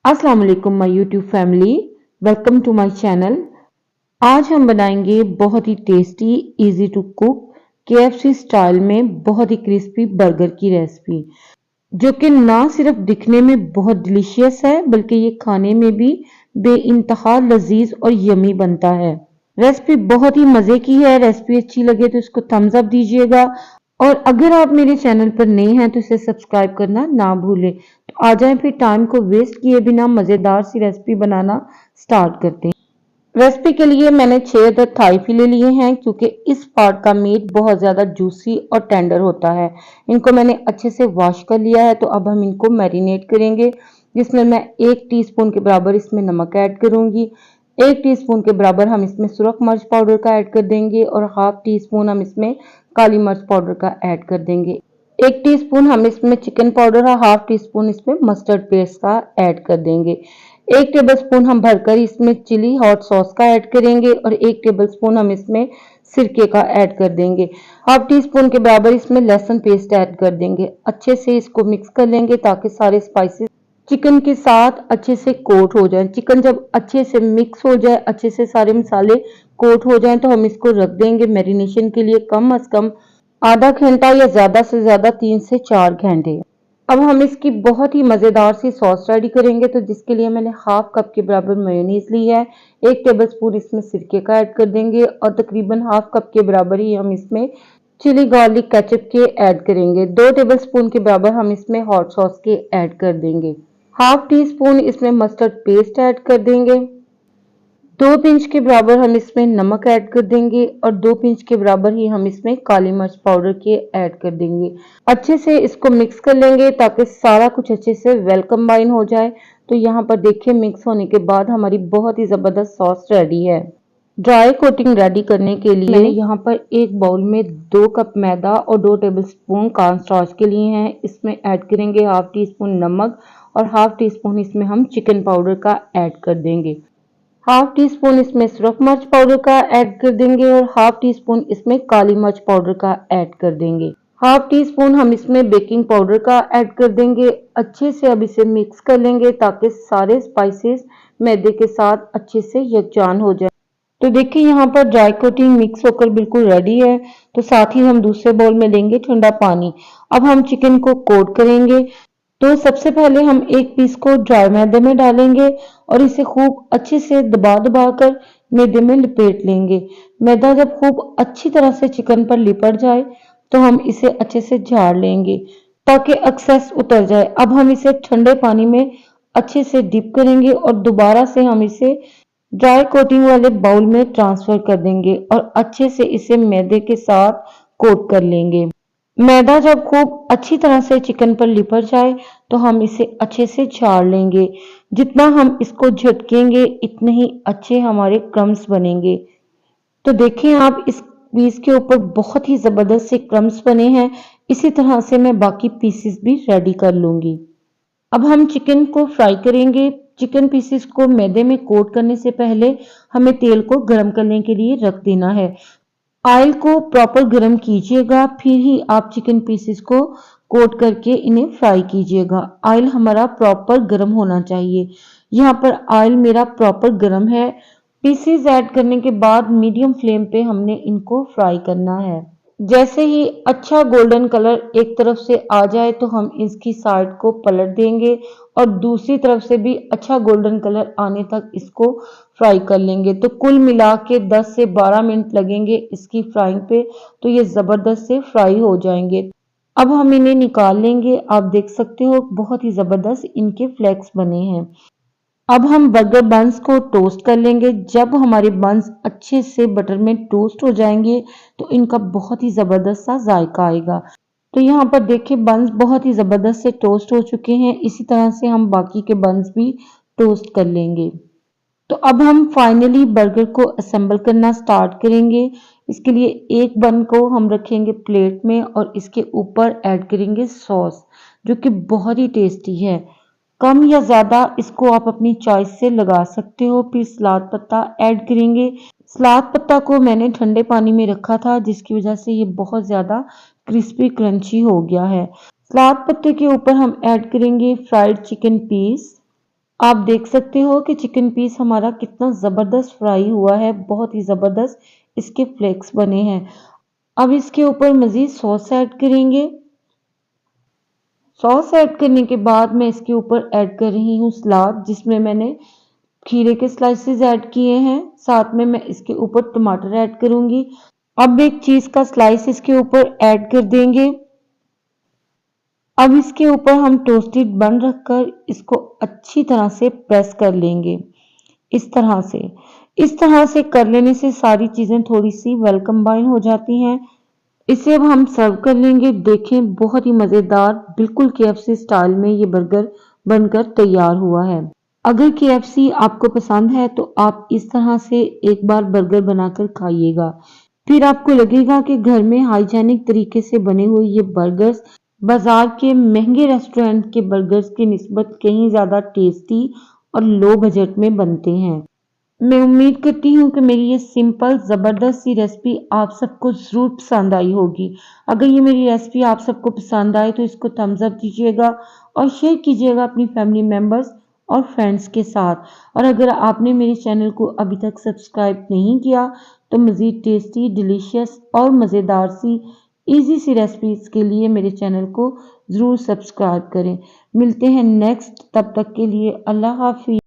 अस्सलाम वालेकुम my YouTube family. Welcome to my channel. आज हम बनाएंगे बहुत ही tasty easy to cook KFC style में बहुत ही क्रिस्पी बर्गर की रेसिपी, जो कि ना सिर्फ दिखने में बहुत डिलीशियस है बल्कि ये खाने में भी बेइंतहा लजीज और यमी बनता है। रेसिपी बहुत ही मजे की है। रेसिपी अच्छी लगे तो इसको थम्स अप दीजिएगा और अगर आप मेरे चैनल पर नए हैं तो इसे सब्सक्राइब करना ना भूलें। तो आ जाएं फिर टाइम को वेस्ट किए बिना मजेदार सी रेसिपी बनाना स्टार्ट करते हैं। रेसिपी के लिए मैंने 6 अदद थाई फिले लिए हैं क्योंकि इस पार्ट का मीट बहुत ज्यादा जूसी और टेंडर होता है। इनको मैंने अच्छे से वॉश कर लिया है। तो अब हम इनको मैरिनेट करेंगे, जिसमें मैं 1 टीस्पून के बराबर इसमें नमक ऐड करूंगी। 1 टीस्पून के बराबर हम इसमें सुरख मिर्च पाउडर का ऐड कर देंगे और हाफ टी स्पून हम इसमें काली मिर्च पाउडर का ऐड कर देंगे। 1 टीस्पून हम इसमें चिकन पाउडर और हाफ टी स्पून इसमें मस्टर्ड पेस्ट का ऐड कर देंगे। 1 टेबलस्पून हम भरकर इसमें चिली हॉट सॉस का ऐड करेंगे और 1 टेबलस्पून हम इसमें सिरके का ऐड कर देंगे। हाफ टी स्पून के बराबर इसमें लहसुन पेस्ट ऐड कर देंगे। अच्छे से इसको मिक्स कर लेंगे ताकि सारे स्पाइसेस चिकन के साथ अच्छे से कोट हो जाए। चिकन जब अच्छे से मिक्स हो जाए, अच्छे से सारे मसाले कोट हो जाएं, तो हम इसको रख देंगे मैरिनेशन के लिए कम अज कम आधा घंटा या ज्यादा से ज्यादा 3 से 4 घंटे। अब हम इसकी बहुत ही मजेदार सी सॉस रेडी करेंगे। तो जिसके लिए मैंने हाफ कप के बराबर मेयोनीज ली है। 1 टेबलस्पून इसमें सिरके का ऐड कर देंगे और तकरीबन हाफ कप के बराबर ही हम इसमें चिली गार्लिक केचप के ऐड करेंगे। 2 टेबलस्पून के बराबर हम इसमें हॉट सॉस के ऐड कर देंगे। हाफ टी स्पून इसमें मस्टर्ड पेस्ट ऐड कर देंगे। 2 पिंच के बराबर हम इसमें नमक ऐड कर देंगे और 2 पिंच के बराबर ही हम इसमें काली मिर्च पाउडर के ऐड कर देंगे। अच्छे से इसको मिक्स कर लेंगे ताकि सारा कुछ अच्छे से वेल कंबाइन हो जाए। तो यहाँ पर देखिए मिक्स होने के बाद हमारी बहुत ही जबरदस्त सॉस रेडी है। ड्राई कोटिंग रेडी करने के लिए मैंने यहाँ पर एक बाउल में 2 कप मैदा और 2 टेबलस्पून कॉर्न स्टार्च के लिए हैं। इसमें ऐड करेंगे हाफ टी स्पून नमक और हाफ टी स्पून इसमें हम चिकन पाउडर का ऐड कर देंगे। हाफ टी स्पून इसमें सुरख मिर्च पाउडर का ऐड कर देंगे और हाफ टी स्पून इसमें काली मिर्च पाउडर का ऐड कर देंगे। हाफ टी स्पून हम इसमें बेकिंग पाउडर का ऐड कर देंगे। अच्छे से अब इसे मिक्स कर लेंगे ताकि सारे स्पाइसेस मैदे के साथ अच्छे से यकजान हो जाए। तो देखिए यहाँ पर ड्राई कोटिंग मिक्स होकर बिल्कुल रेडी है। तो साथ ही हम दूसरे बाउल में लेंगे ठंडा पानी। अब हम चिकन को कोट करेंगे। तो सबसे पहले हम एक पीस को ड्राई मैदे में डालेंगे और इसे खूब अच्छे से दबा दबा कर मैदे में लपेट लेंगे। मैदा जब खूब अच्छी तरह से चिकन पर लिपट जाए तो हम इसे अच्छे से झाड़ लेंगे ताकि एक्सेस उतर जाए। अब हम इसे ठंडे पानी में अच्छे से डिप करेंगे और दोबारा से हम इसे ड्राई कोटिंग वाले बाउल में ट्रांसफर कर देंगे और अच्छे से इसे मैदे के साथ कोट कर लेंगे। मैदा जब खूब अच्छी तरह से चिकन पर लिपट जाए तो हम इसे अच्छे से झाड़ लेंगे। जितना हम इसको झटकेंगे इतने ही अच्छे हमारे क्रम्स बनेंगे। तो देखिए आप इस पीस के ऊपर बहुत ही जबरदस्त से क्रम्स बने हैं। इसी तरह से मैं बाकी पीसेस भी रेडी कर लूंगी। अब हम चिकन को फ्राई करेंगे। चिकन पीसेस को मैदे में कोट करने से पहले हमें तेल को गर्म करने के लिए रख देना है। ऑयल को प्रॉपर गर्म कीजिएगा, फिर ही आप चिकन पीसेस को कोट करके इन्हें फ्राई कीजिएगा। ऑयल हमारा प्रॉपर गर्म होना चाहिए। यहाँ पर ऑयल मेरा प्रॉपर गर्म है। पीसेस ऐड करने के बाद मीडियम फ्लेम पे हमने इनको फ्राई करना है। जैसे ही अच्छा गोल्डन कलर एक तरफ से आ जाए तो हम इसकी साइड को पलट देंगे और दूसरी तरफ से भी अच्छा गोल्डन कलर आने तक इसको फ्राई कर लेंगे। तो कुल मिला के 10 से 12 मिनट लगेंगे इसकी फ्राइंग पे। तो ये जबरदस्त से फ्राई हो जाएंगे। अब हम इन्हें निकाल लेंगे। आप देख सकते हो बहुत ही जबरदस्त इनके फ्लेक्स बने हैं। अब हम बर्गर बंस को टोस्ट कर लेंगे। जब हमारे बंस अच्छे से बटर में टोस्ट हो जाएंगे तो इनका बहुत ही जबरदस्त सा जायका आएगा। तो यहाँ पर देखिए बंस बहुत ही जबरदस्त से टोस्ट हो चुके हैं। इसी तरह से हम बाकी के बंस भी टोस्ट कर लेंगे। तो अब हम फाइनली बर्गर को असेंबल करना स्टार्ट करेंगे। इसके लिए एक बन को हम रखेंगे प्लेट में और इसके ऊपर ऐड करेंगे सॉस, जो कि बहुत ही टेस्टी है। कम या ज्यादा इसको आप अपनी चॉइस से लगा सकते हो। फिर सलाद पत्ता ऐड करेंगे। सलाद पत्ता को मैंने ठंडे पानी में रखा था, जिसकी वजह से ये बहुत ज्यादा क्रिस्पी क्रंची हो गया है। सलाद पत्ते के ऊपर हम ऐड करेंगे फ्राइड चिकन पीस। आप देख सकते हो कि चिकन पीस हमारा कितना ज़बरदस्त फ्राई हुआ है, बहुत ही ज़बरदस्त इसके फ्लेक्स बने हैं। अब इसके ऊपर मज़ीद सॉस ऐड करेंगे। सॉस ऐड करने के बाद मैं इसके ऊपर ऐड कर रही हूँ सलाद, जिसमें मैंने खीरे के स्लाइसेस ऐड किए हैं। साथ में मैं इसके ऊपर टमाटर ऐड करूंगी। अब एक चीज़ का स्लाइस इसके ऊपर ऐड कर देंगे। अब इसके ऊपर हम टोस्टेड बन रखकर इसको अच्छी तरह से प्रेस कर लेंगे। इस तरह से कर लेने से सारी चीज़ें थोड़ी सी वेल कंबाइन हो जाती हैं। इसे अब हम सर्व कर लेंगे। देखें, बहुत ही मज़ेदार बिल्कुल केएफसी स्टाइल में ये बर्गर बनकर तैयार हुआ है। अगर केएफसी आपको पसंद है तो आप इस तरह से एक बार बर्गर बनाकर खाइएगा। फिर आपको लगेगा कि घर में हाइजीनिक तरीके से बने हुए ये बर्गर्स बाजार के महंगे रेस्टोरेंट के बर्गर्स की निस्बत कहीं ज़्यादा टेस्टी और लो बजट में बनते हैं। मैं उम्मीद करती हूँ कि मेरी ये सिंपल ज़बरदस्त सी रेसिपी आप सबको ज़रूर पसंद आई होगी। अगर ये मेरी रेसिपी आप सबको पसंद आए तो इसको थम्स अप दीजिएगा और शेयर कीजिएगा अपनी फैमिली मेम्बर्स और फ्रेंड्स के साथ। और अगर आपने मेरे चैनल को अभी तक सब्सक्राइब नहीं किया तो मज़ीद टेस्टी, डिलीशियस और मज़ेदार सी ईजी सी रेसिपीज़ के लिए मेरे चैनल को ज़रूर सब्सक्राइब करें। मिलते हैं नेक्स्ट, तब तक के लिए अल्लाह हाफ़िज़।